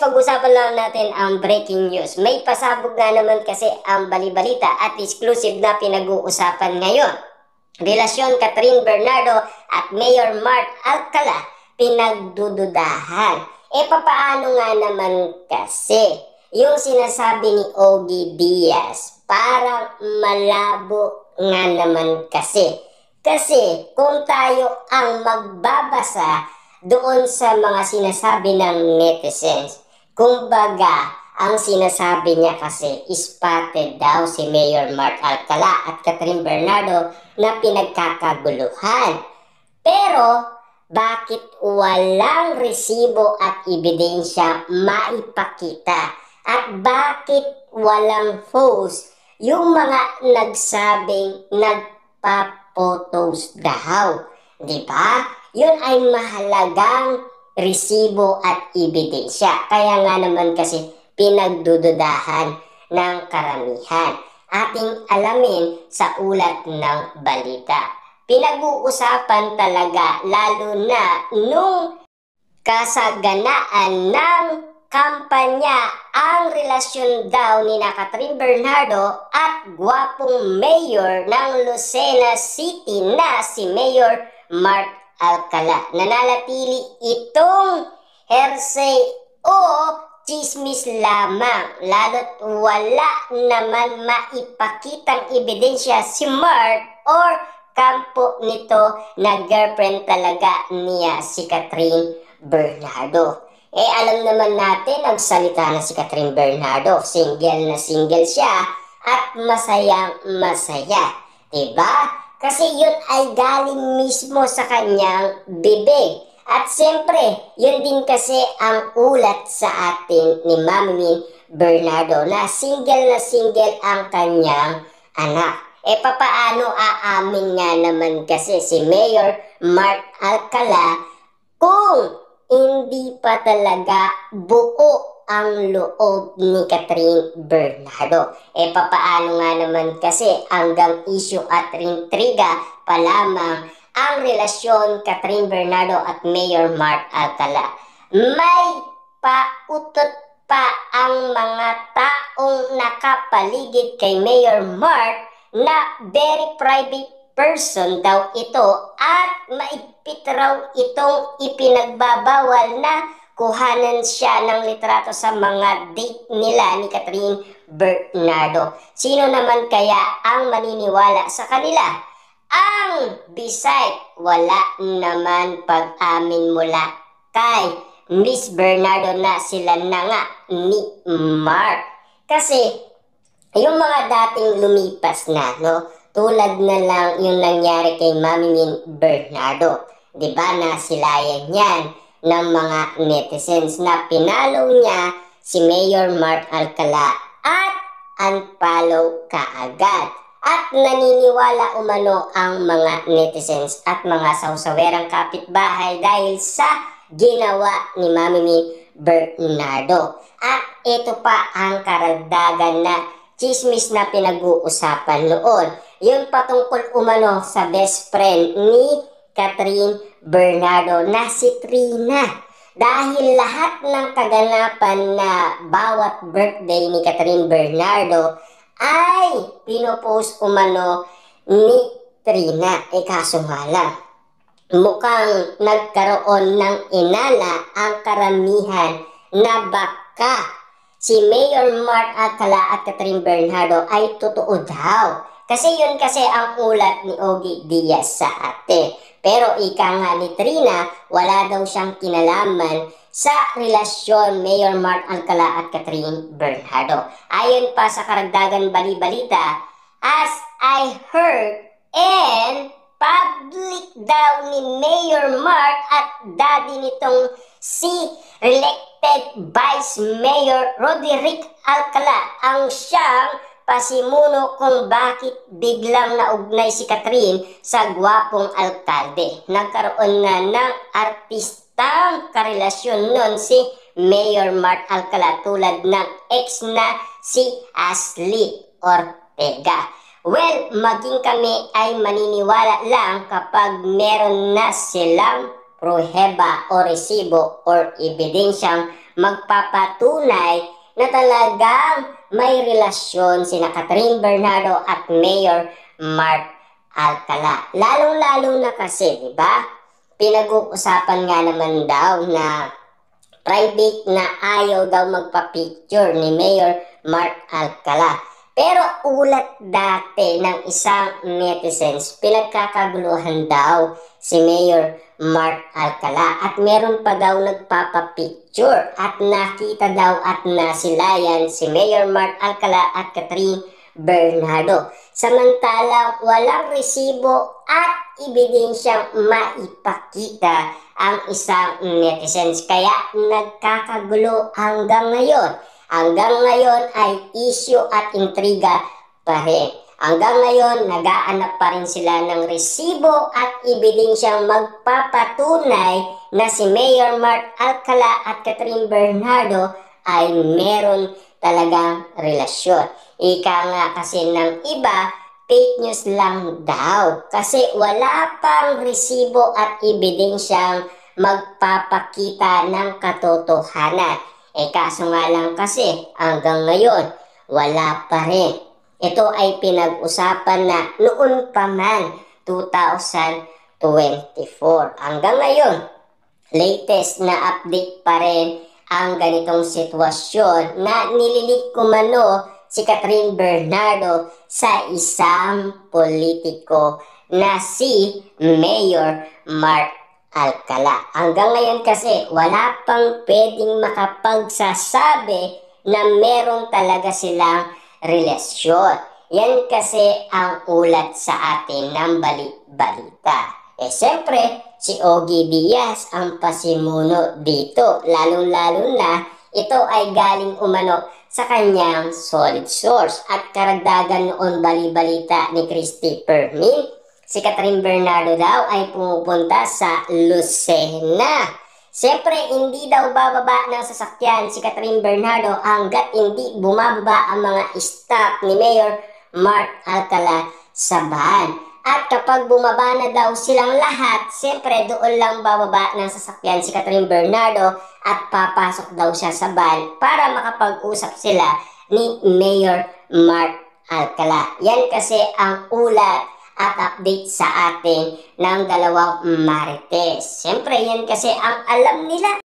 pag-usapan lang natin ang breaking news. May pasabog nga naman kasi ang balibalita at exclusive na pinag-uusapan ngayon. Relasyon Catherine Bernardo at Mayor Mark Alcala pinagdududahan. Papaano nga naman kasi yung sinasabi ni Ogie Diaz? Parang malabo nga naman kasi. Kasi kung tayo ang magbabasa doon sa mga sinasabi ng netizens, kumbaga, ang sinasabi niya kasi spotted daw si Mayor Mark Alcala at Catherine Bernardo na pinagkakaguluhan. Pero, bakit walang resibo at ebidensya maipakita? At bakit walang post yung mga nagsabing nagpa-photos daw? Diba? Yun ay mahalagang resibo at ebidensya. Kaya nga naman kasi pinagdududahan ng karamihan. Ating alamin sa ulat ng balita. Pinag-uusapan talaga lalo na nung kasaganaan ng kampanya ang relasyon daw ni Catherine Bernardo at gwapong mayor ng Lucena City na si Mayor Mark Alcala. Nananatili itong hearsay o chismis lamang, lalo't wala naman maipakitang ebidensya si Mark or kampo nito na girlfriend talaga niya si Catherine Bernardo. Alam naman natin, nagsalita na si Catherine Bernardo, single na single siya at masayang masaya, diba? Kasi yun ay galing mismo sa kanyang bibig. At siyempre, yun din kasi ang ulat sa atin ni Mami Bernardo na single ang kanyang anak. Papaano aamin nga naman kasi si Mayor Mark Alcala kung hindi pa talaga buo ang loob ni Catherine Bernardo? Papaano nga naman kasi hanggang issue at intriga pa lamang ang relasyon Catherine Bernardo at Mayor Mark Alcala. May pautot pa ang mga taong nakapaligid kay Mayor Mark na very private person daw ito at maigpit raw itong ipinagbabawal na kuhanan siya ng litrato sa mga date nila ni Catherine Bernardo. Sino naman kaya ang maniniwala sa kanila? Ang bisay, wala naman pag-amin mula kay Miss Bernardo na sila na nga ni Mark. Kasi yung mga dating lumipas na, no? Tulad na lang yung nangyari kay Mami Bernardo. Diba, nasilayan yan ng mga netizens na pinalo niya si Mayor Mark Alcala at unfollow kaagad. At naniniwala umano ang mga netizens at mga sausawerang kapitbahay dahil sa ginawa ni Mami Bernardo. At ito pa ang karagdagan na chismis na pinag-uusapan noon. Yung patungkol umano sa best friend ni Catherine Bernardo na si Trina. Dahil lahat ng kaganapan na bawat birthday ni Catherine Bernardo ay pinopost umano ni Trina. Kaso nga lang, mukhang nagkaroon ng inala ang karamihan na baka si Mayor Mark Alcala at Catherine Bernardo ay totoo daw. Kasi yun kasi ang ulat ni Ogie Diaz sa atin. Pero ika nga ni Trina, wala daw siyang kinalaman sa relasyon Mayor Mark Alcala at Catherine Bernardo. Ayon pa sa karagdagan bali-balita, as I heard and public daw ni Mayor Mark at daddy nitong si elected Vice Mayor Roderick Alcala ang siyang pasimuno kung bakit biglang naugnay si Catherine sa gwapong alkalde. Nagkaroon na ng artistang karelasyon nun si Mayor Mark Alcala tulad ng ex na si Ashley Ortega. Well, maging kami ay maniniwala lang kapag meron na silang pruheba o resibo or ebidensyang magpapatunay na talagang may relasyon sina Catherine Bernardo at Mayor Mark Alcala. Lalong-lalo na kasi, di ba? Pinag-uusapan nga naman daw na private na ayaw daw magpa-picture ni Mayor Mark Alcala. Pero ulat dati ng isang netizens, pinagkakaguluhan daw si Mayor Mark Alcala at meron pa daw nagpapapicture at nakita daw at nasilayan si Mayor Mark Alcala at Catherine Bernardo. Samantalang walang resibo at ebidensyang maipakita ang isang netizens. Kaya nagkakagulo hanggang ngayon. Hanggang ngayon ay issue at intriga pa rin. Hanggang ngayon, nag-aanap pa rin sila ng resibo at ebidensyang magpapatunay na si Mayor Mark Alcala at Catherine Bernardo ay meron talagang relasyon. Ika nga kasi ng iba, fake news lang daw kasi wala pang resibo at ebidensyang magpapakita ng katotohanan. Kaso nga lang kasi hanggang ngayon wala pa rin. Ito ay pinag-usapan na noon pa man 2024. Hanggang ngayon, latest na update pa rin ang ganitong sitwasyon na nililik kumano si Catherine Bernardo sa isang politiko na si Mayor Mark Alcala. Hanggang ngayon kasi wala pang pwedeng makapagsasabi na meron talaga silang relasyon. Yan kasi ang ulat sa atin ng balita. Siyempre, si Ogie Diaz ang pasimuno dito. Lalong-lalo na ito ay galing umano sa kanyang solid source. At karagdagan noon balita ni Christy Permin, si Catherine Bernardo daw ay pumupunta sa Lucena. Siyempre, hindi daw bababa ng sasakyan si Catherine Bernardo hanggat hindi bumababa ang mga staff ni Mayor Mark Alcala sa van. At kapag bumaba na daw silang lahat, siyempre doon lang bababa ng sasakyan si Catherine Bernardo at papasok daw siya sa van para makapag-usap sila ni Mayor Mark Alcala. Yan kasi ang ulat at update sa atin ng dalawang marites. Siyempre, yan kasi ang alam nila.